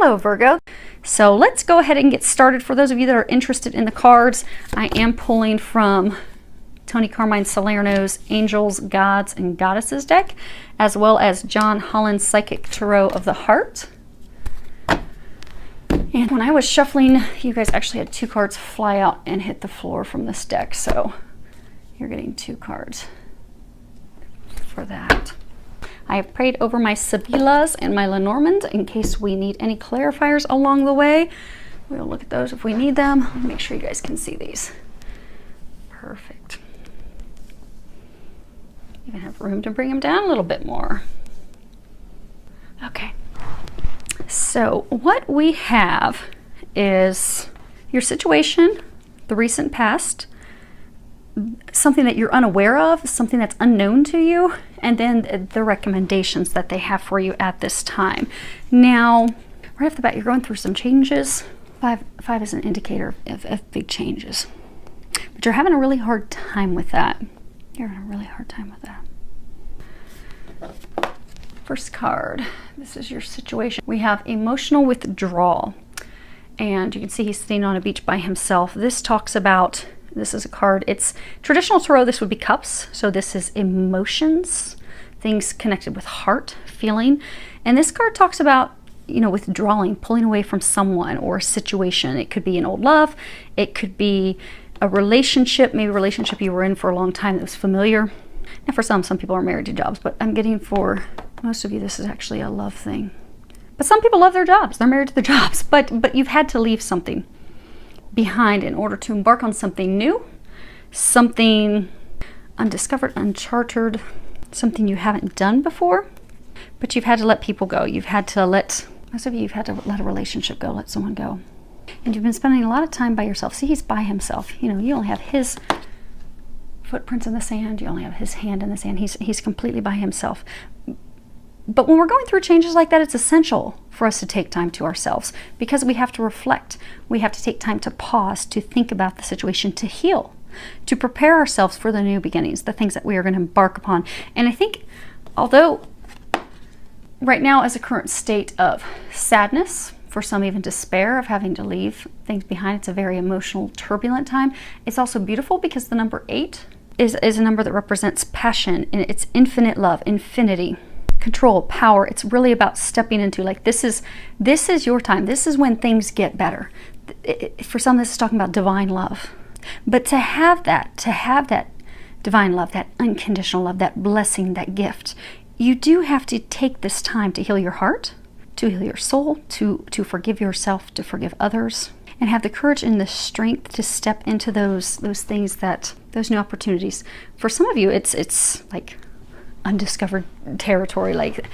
Hello, Virgo. So let's go ahead and get started. For those of you that are interested in the cards, I am pulling from Tony Carmine Salerno's Angels, Gods, and Goddesses deck, as well as John Holland's Psychic Tarot of the Heart. And when I was shuffling, you guys actually had two cards fly out and hit the floor from this deck, so you're getting two cards for that. I have prayed over my Sibillas and my Lenormand in case we need any clarifiers along the way. We'll look at those if we need them. Let me make sure you guys can see these. Perfect. Even have room to bring them down a little bit more. Okay. So what we have is your situation, the recent past, something that you're unaware of, something that's unknown to you, and then the recommendations that they have for you at this time. Now, right off the bat, you're going through some changes. Five is an indicator of big changes. But you're having a really hard time with that. You're having a really hard time with that. First card, this is your situation. We have emotional withdrawal. And you can see he's sitting on a beach by himself. This talks about, this is a card, it's traditional tarot, this would be cups. So this is emotions, things connected with heart, feeling. And this card talks about, you know, withdrawing, pulling away from someone or a situation. It could be an old love. It could be a relationship, maybe a relationship you were in for a long time that was familiar. Now for some people are married to jobs, but I'm getting for most of you, this is actually a love thing. But some people love their jobs. They're married to their jobs, but you've had to leave something behind in order to embark on something new, something undiscovered, uncharted, something you haven't done before, but you've had to let people go. You've had to let, most of you, you've had to let a relationship go, let someone go. And you've been spending a lot of time by yourself. See, he's by himself. You know, you only have his footprints in the sand. You only have his hand in the sand. He's completely by himself. But when we're going through changes like that, it's essential for us to take time to ourselves because we have to reflect. We have to take time to pause, to think about the situation, to heal, to prepare ourselves for the new beginnings, the things that we are going to embark upon. And I think, although right now is a current state of sadness, for some even despair of having to leave things behind, it's a very emotional, turbulent time. It's also beautiful because the number 8 is a number that represents passion, and it's infinite love, infinity, control, power. It's really about stepping into, like, this is your time. This is when things get better. For some, this is talking about divine love. But to have that divine love, that unconditional love, that blessing, that gift, you do have to take this time to heal your heart, to heal your soul, to forgive yourself, to forgive others, and have the courage and the strength to step into those things, those new opportunities. For some of you, it's like undiscovered territory, like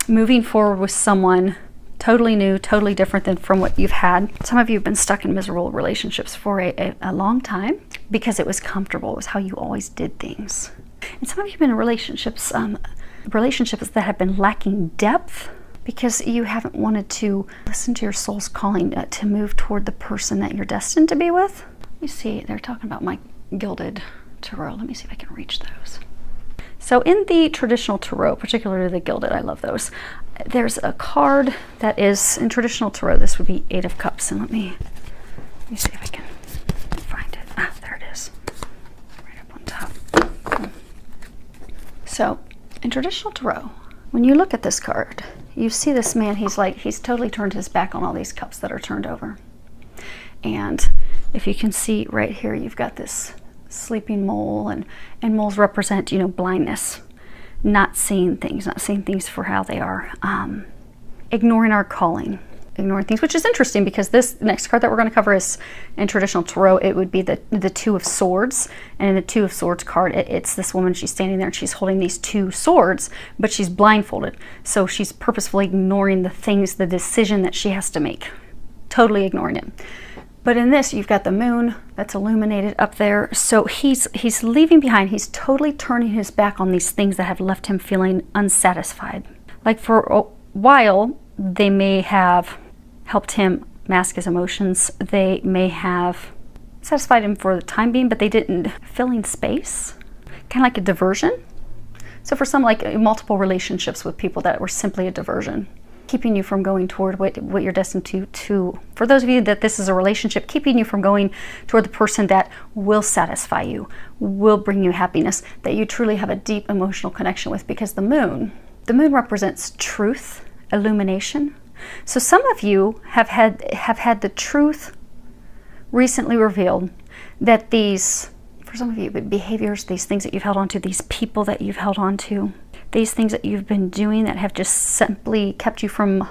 moving forward with someone totally new, totally different than from what you've had. Some of you have been stuck in miserable relationships for a long time because it was comfortable. It was how you always did things. And some of you have been in relationships that have been lacking depth because you haven't wanted to listen to your soul's calling to move toward the person that you're destined to be with. Let me see, they're talking about my gilded tarot. Let me see if I can reach those. So in the traditional tarot, particularly the gilded, I love those, there's a card that is, in traditional tarot, this would be 8 of Cups. And let me see if I can find it. Ah, there it is. Right up on top. So in traditional tarot, when you look at this card, you see this man, he's totally turned his back on all these cups that are turned over. And if you can see right here, you've got this sleeping mole, and moles represent, you know, blindness, not seeing things for how they are, ignoring our calling, ignoring things, which is interesting because this next card that we're going to cover is in traditional tarot. It would be the 2 of Swords, and in the 2 of Swords card, it's this woman, she's standing there and she's holding these 2 swords, but she's blindfolded, so she's purposefully ignoring the things, the decision that she has to make, totally ignoring it. But in this, you've got the moon that's illuminated up there. So he's leaving behind. He's totally turning his back on these things that have left him feeling unsatisfied. Like for a while, they may have helped him mask his emotions. They may have satisfied him for the time being, but they didn't. Filling space, kind of like a diversion. So for some, like multiple relationships with people that were simply a diversion. keeping you from going toward what you're destined to. For those of you that this is a relationship, keeping you from going toward the person that will satisfy you, will bring you happiness, that you truly have a deep emotional connection with, because the moon represents truth, illumination. So some of you have had the truth recently revealed, that these, for some of you, behaviors, these things that you've held on to, these people that you've held on to, these things that you've been doing that have just simply kept you from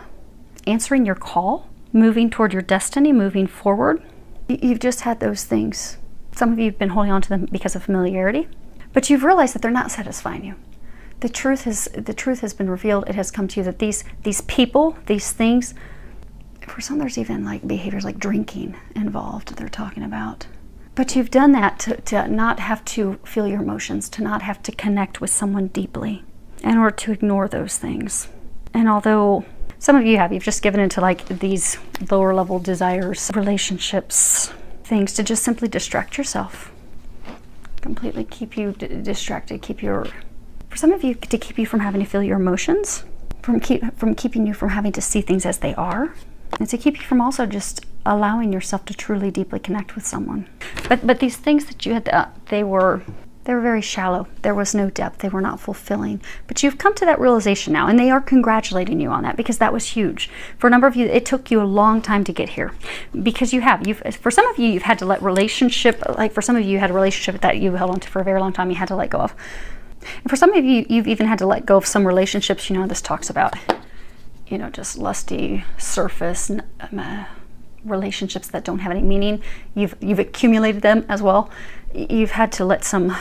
answering your call, moving toward your destiny, moving forward. You've just had those things. Some of you have been holding on to them because of familiarity, but you've realized that they're not satisfying you. The truth has been revealed. It has come to you that these people, these things, for some there's even like behaviors like drinking involved that they're talking about. But you've done that to not have to feel your emotions, to not have to connect with someone deeply, in order to ignore those things. And although some of you've just given into like these lower level desires, relationships, things to just simply distract yourself, completely keep you distracted, for some of you, to keep you from having to feel your emotions, from keeping you from having to see things as they are, and to keep you from also just allowing yourself to truly deeply connect with someone. But these things that you had, they were very shallow. There was no depth. They were not fulfilling. But you've come to that realization now, and they are congratulating you on that, because that was huge. For a number of you, it took you a long time to get here, because for some of you, you've had to let for some of you, you had a relationship that you held on to for a very long time, you had to let go of. And for some of you, you've even had to let go of some relationships, this talks about, just lusty surface relationships that don't have any meaning. You've accumulated them as well. You've had to let some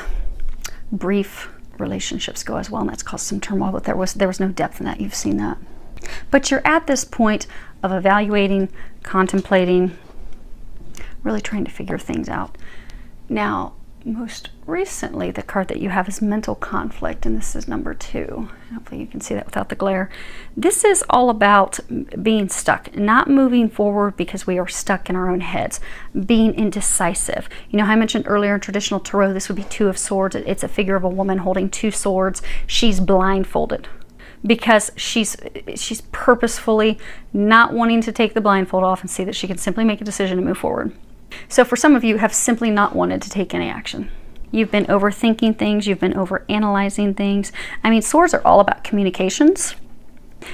brief relationships go as well, and that's caused some turmoil, but there was no depth in that. You've seen that. But you're at this point of evaluating, contemplating, really trying to figure things out. Now, most recently, the card that you have is mental conflict, and this is number 2. Hopefully you can see that without the glare. This is all about being stuck, not moving forward because we are stuck in our own heads, being indecisive. How I mentioned earlier in traditional tarot, this would be 2 of Swords. It's a figure of a woman holding 2 swords. She's blindfolded because she's purposefully not wanting to take the blindfold off and see that she can simply make a decision and move forward. So for some of you have simply not wanted to take any action. You've been overthinking things. You've been overanalyzing things. Swords are all about communications.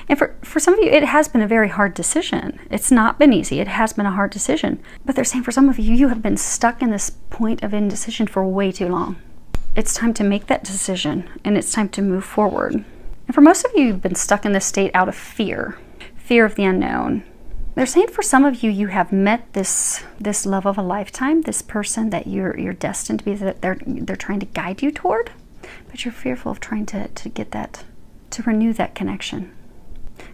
And for some of you, it has been a very hard decision. It's not been easy. It has been a hard decision. But they're saying for some of you, you have been stuck in this point of indecision for way too long. It's time to make that decision, and it's time to move forward. And for most of you, you've been stuck in this state out of fear of the unknown. They're saying for some of you, you have met this love of a lifetime, this person that you're destined to be, that they're trying to guide you toward, but you're fearful of trying to get that, to renew that connection.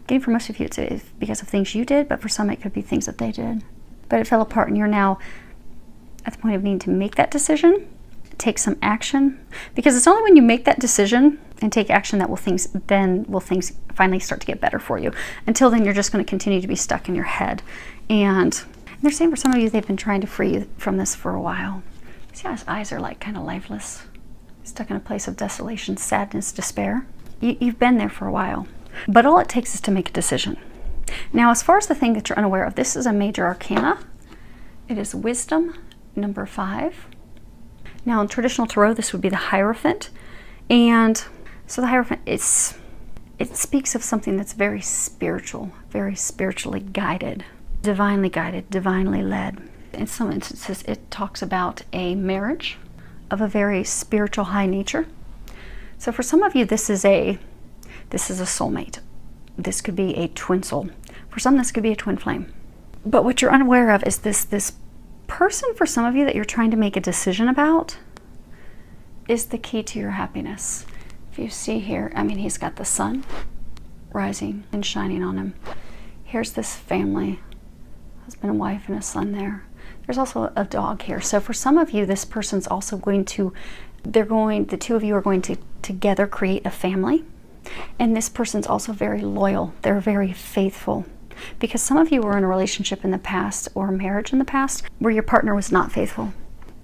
Again, for most of you, it's because of things you did, but for some, it could be things that they did. But it fell apart, and you're now at the point of needing to make that decision, take some action, because it's only when you make that decision and take action that will things finally start to get better for you. Until then, you're just going to continue to be stuck in your head. And they're saying for some of you, they've been trying to free you from this for a while. See how his eyes are like kind of lifeless, stuck in a place of desolation, sadness, despair. You've been there for a while, but all it takes is to make a decision. Now, as far as the thing that you're unaware of, this is a major arcana. It is wisdom number 5. Now, in traditional tarot, this would be the Hierophant. And so the Hierophant, it speaks of something that's very spiritual, very spiritually guided, divinely led. In some instances, it talks about a marriage of a very spiritual high nature. So for some of you, this is a soulmate. This could be a twin soul. For some, this could be a twin flame. But what you're unaware of is this person, for some of you, that you're trying to make a decision about is the key to your happiness. If you see here, he's got the sun rising and shining on him. Here's this family, husband and wife and a son there. There's also a dog here. So for some of you, this person's also the 2 of you are going to together create a family. And this person's also very loyal. They're very faithful. Because some of you were in a relationship in the past, or a marriage in the past, where your partner was not faithful.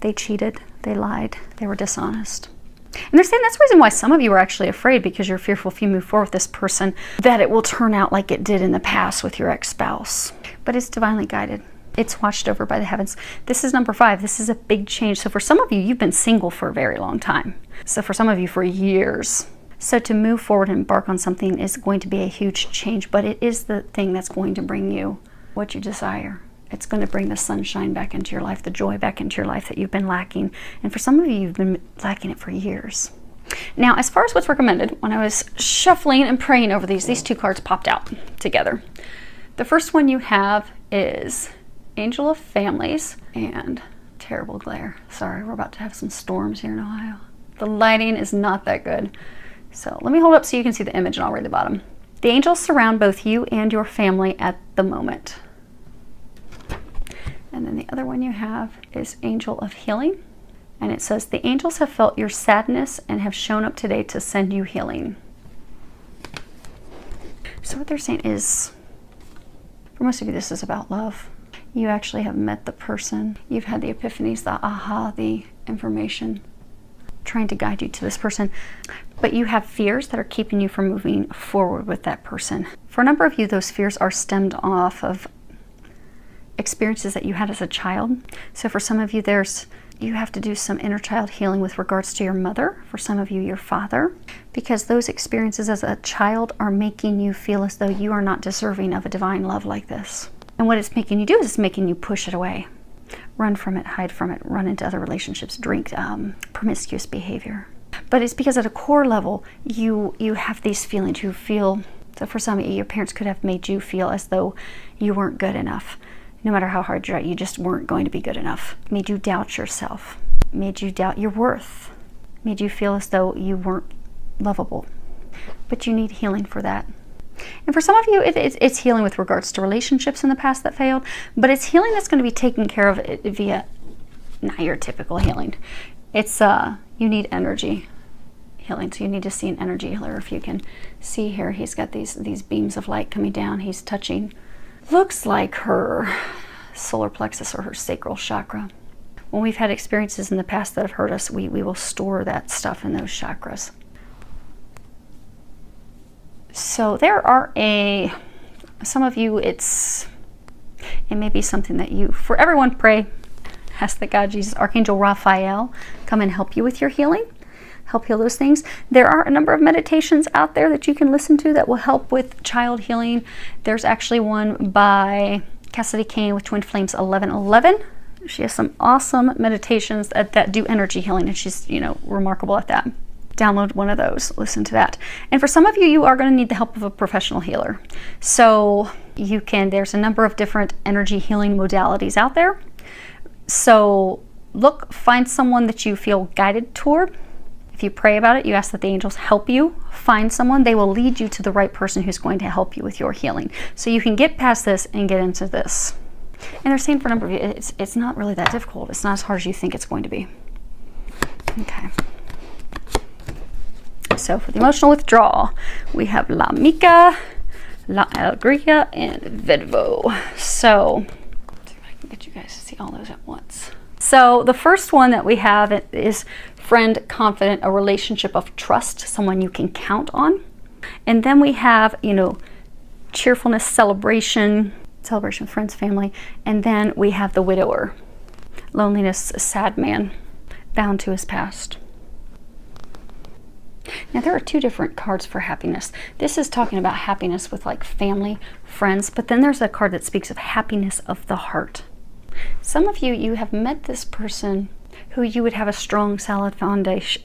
They cheated, they lied, they were dishonest. And they're saying that's the reason why some of you are actually afraid, because you're fearful if you move forward with this person that it will turn out like it did in the past with your ex-spouse. But it's divinely guided. It's watched over by the heavens. This is number 5. This is a big change. So for some of you, you've been single for a very long time. So for some of you, for years. So to move forward and embark on something is going to be a huge change, but it is the thing that's going to bring you what you desire. It's going to bring the sunshine back into your life, the joy back into your life that you've been lacking. And for some of you, you've been lacking it for years. Now, as far as what's recommended, when I was shuffling and praying over these 2 cards popped out together. The first one you have is Angel of Families and terrible glare. Sorry, we're about to have some storms here in Ohio. The lighting is not that good. So let me hold up so you can see the image and I'll read the bottom. The angels surround both you and your family at the moment. And then the other one you have is Angel of Healing. And it says, the angels have felt your sadness and have shown up today to send you healing. So what they're saying is, for most of you, this is about love. You actually have met the person. You've had the epiphanies, the aha, the information trying to guide you to this person. But you have fears that are keeping you from moving forward with that person. For a number of you, those fears are stemmed off of experiences that you had as a child. So for some of you, you have to do some inner child healing with regards to your mother. For some of you, your father, because those experiences as a child are making you feel as though you are not deserving of a divine love like this. And what it's making you do is it's making you push it away, run from it, hide from it, run into other relationships, drink, promiscuous behavior. But it's because at a core level, you have these feelings. You feel, so for some of you, your parents could have made you feel as though you weren't good enough. No matter how hard you tried, you just weren't going to be good enough. Made you doubt yourself. Made you doubt your worth. Made you feel as though you weren't lovable. But you need healing for that. And for some of you, it's healing with regards to relationships in the past that failed. But it's healing that's going to be taken care of via not your typical healing. It's you need energy healing. So you need to see an energy healer. If you can see here, he's got these beams of light coming down. He's touching, looks like her solar plexus or her sacral chakra. When we've had experiences in the past that have hurt us, we will store that stuff in those chakras. So there are some of you, it may be something that you, for everyone, pray, ask that God, Jesus, Archangel Raphael, come and help you with your healing, help heal those things. There are a number of meditations out there that you can listen to that will help with child healing. There's actually one by Cassidy Kane with Twin Flames 1111. She has some awesome meditations that do energy healing, and she's, remarkable at that. Download one of those, listen to that. And for some of you, you are going to need the help of a professional healer. So there's a number of different energy healing modalities out there. So find someone that you feel guided toward. If you pray about it, you ask that the angels help you find someone. They will lead you to the right person who's going to help you with your healing. So you can get past this and get into this. And they're saying for a number of you, it's not really that difficult. It's not as hard as you think it's going to be. Okay. So for the emotional withdrawal, we have La Mica, La Alegría, and Virgo. So let's see if I can get you guys to see all those at once. So the first one that we have is friend, confident, a relationship of trust, someone you can count on. And then we have, cheerfulness, celebration, friends, family. And then we have the widower, loneliness, a sad man, bound to his past. Now there are 2 different cards for happiness. This is talking about happiness with like family, friends, but then there's a card that speaks of happiness of the heart. Some of you have met this person who you would have a strong solid foundation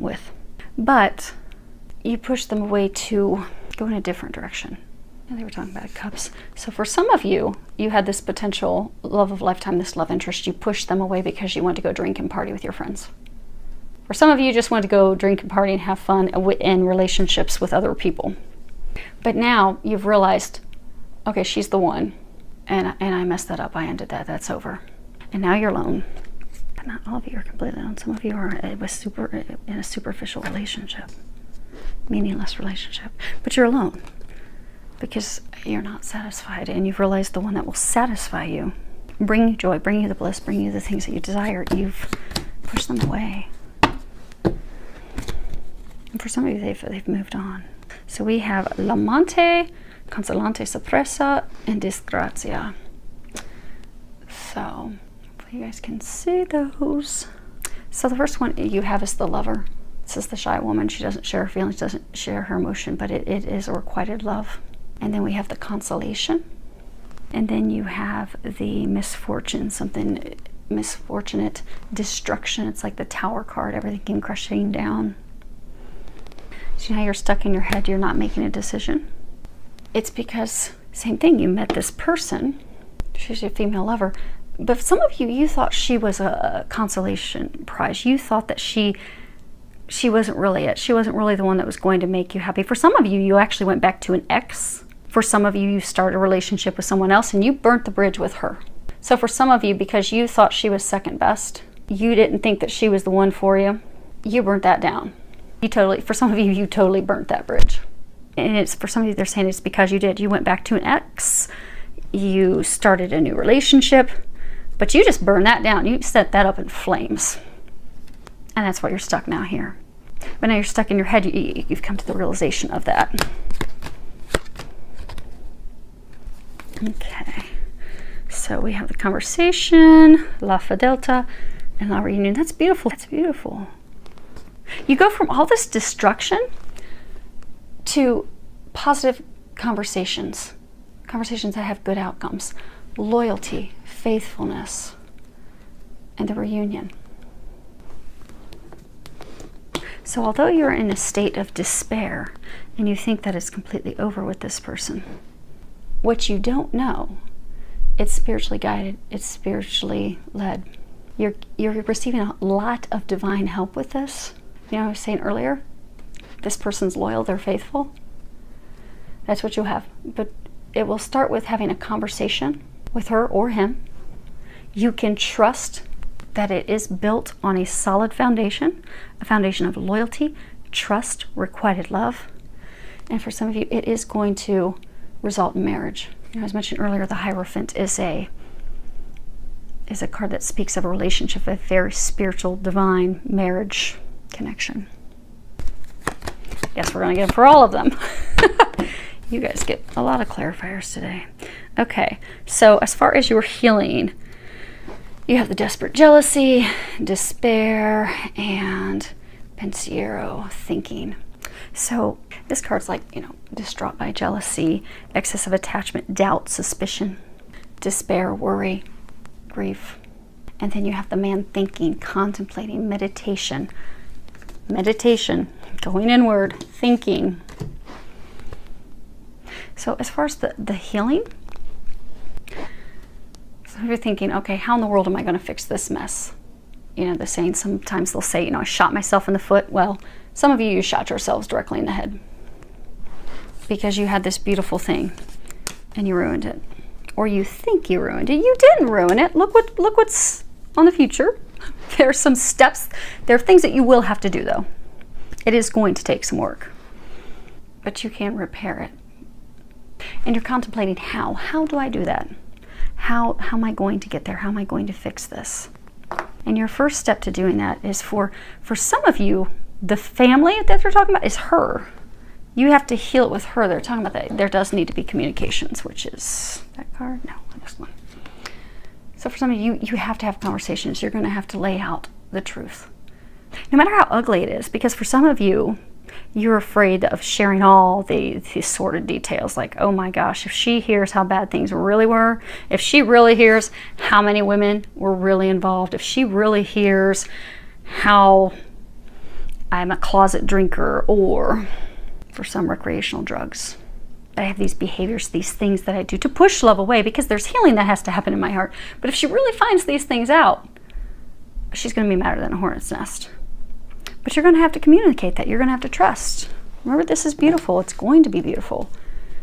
with, but you push them away to go in a different direction. And they were talking about cups. So for some of you, you had this potential love of lifetime, this love interest. You pushed them away because you wanted to go drink and party with your friends. For some of you, just want to go drink and party and have fun in relationships with other people. But now you've realized, okay, she's the one, and I messed that up. I ended that. That's over. And now you're alone. But not all of you are completely alone. Some of you are in a superficial relationship, meaningless relationship. But you're alone because you're not satisfied, and you've realized the one that will satisfy you, bring you joy, bring you the bliss, bring you the things that you desire. You've pushed them away. For some of you, they've moved on. So we have l'amante, consolante sorpresa, and disgrazia. So hopefully you guys can see those. So the first one you have is the lover. This is the shy woman. She doesn't share her feelings, doesn't share her emotion, but it is a requited love. And then we have the consolation. And then you have the misfortune, something misfortunate, destruction. It's like the Tower card, everything came crushing down. See how you're stuck in your head, you're not making a decision? It's because, same thing, you met this person, she's your female lover, but some of you, you thought she was a consolation prize. You thought that she wasn't really it. She wasn't really the one that was going to make you happy. For some of you, you actually went back to an ex. For some of you, you started a relationship with someone else and you burnt the bridge with her. So for some of you, because you thought she was second best, you didn't think that she was the one for you, you burnt that down. For some of you, you totally burnt that bridge. And it's, for some of you, they're saying it's because you did. You went back to an ex, you started a new relationship, but you just burned that down. You set that up in flames. And that's why you're stuck now here. But now you're stuck in your head. You've come to the realization of that. Okay. So we have the conversation, la fidelità, and la reunion. That's beautiful. That's beautiful. You go from all this destruction to positive conversations. Conversations that have good outcomes. Loyalty, faithfulness, and the reunion. So although you're in a state of despair and you think that it's completely over with this person, what you don't know, it's spiritually guided, it's spiritually led. You're receiving a lot of divine help with this. You know, I was saying earlier, this person's loyal, they're faithful. That's what you'll have. But it will start with having a conversation with her or him. You can trust that it is built on a solid foundation, a foundation of loyalty, trust, requited love. And for some of you, it is going to result in marriage. You know, as mentioned earlier, the Hierophant is a card that speaks of a relationship, a very spiritual, divine marriage connection. Guess we're going to get for all of them. You guys get a lot of clarifiers today. Okay, so as far as your healing, you have the desperate jealousy, despair, and pensiero, thinking. So this card's like, you know, distraught by jealousy, excessive attachment, doubt, suspicion, despair, worry, grief. And then you have the man thinking, contemplating, meditation, going inward, thinking. So as far as the healing, so you're thinking, okay, how in the world am I going to fix this mess? You know, the saying, sometimes they'll say, you know, I shot myself in the foot. Well, some of you shot yourselves directly in the head because you had this beautiful thing and you ruined it. Or you think you ruined it. You didn't ruin it. Look what's on the future. There are some steps. There are things that you will have to do, though. It is going to take some work. But you can repair it. And you're contemplating how. How do I do that? How am I going to get there? How am I going to fix this? And your first step to doing that is for some of you, the family that they're talking about is her. You have to heal it with her. They're talking about that. There does need to be communications, which is that card? No, this one. So for some of you, you have to have conversations. You're going to have to lay out the truth. No matter how ugly it is, because for some of you, you're afraid of sharing all the sordid details. Like, oh my gosh, if she hears how bad things really were, if she really hears how many women were really involved, if she really hears how I'm a closet drinker, or for some recreational drugs, I have these behaviors, these things that I do to push love away, because there's healing that has to happen in my heart. But if she really finds these things out, she's going to be madder than a hornet's nest. But you're going to have to communicate that. You're going to have to trust. Remember, this is beautiful. It's going to be beautiful.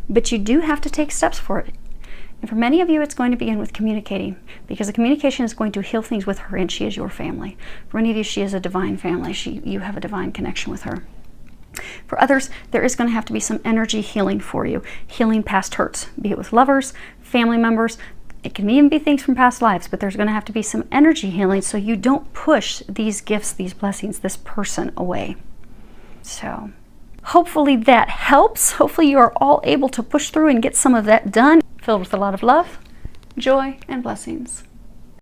But you do have to take steps for it. And for many of you, it's going to begin with communicating, because the communication is going to heal things with her, and she is your family. For many of you, she is a divine family. You have a divine connection with her. For others, there is going to have to be some energy healing for you. Healing past hurts, be it with lovers, family members. It can even be things from past lives, but there's going to have to be some energy healing so you don't push these gifts, these blessings, this person away. So hopefully that helps. Hopefully you are all able to push through and get some of that done, filled with a lot of love, joy, and blessings.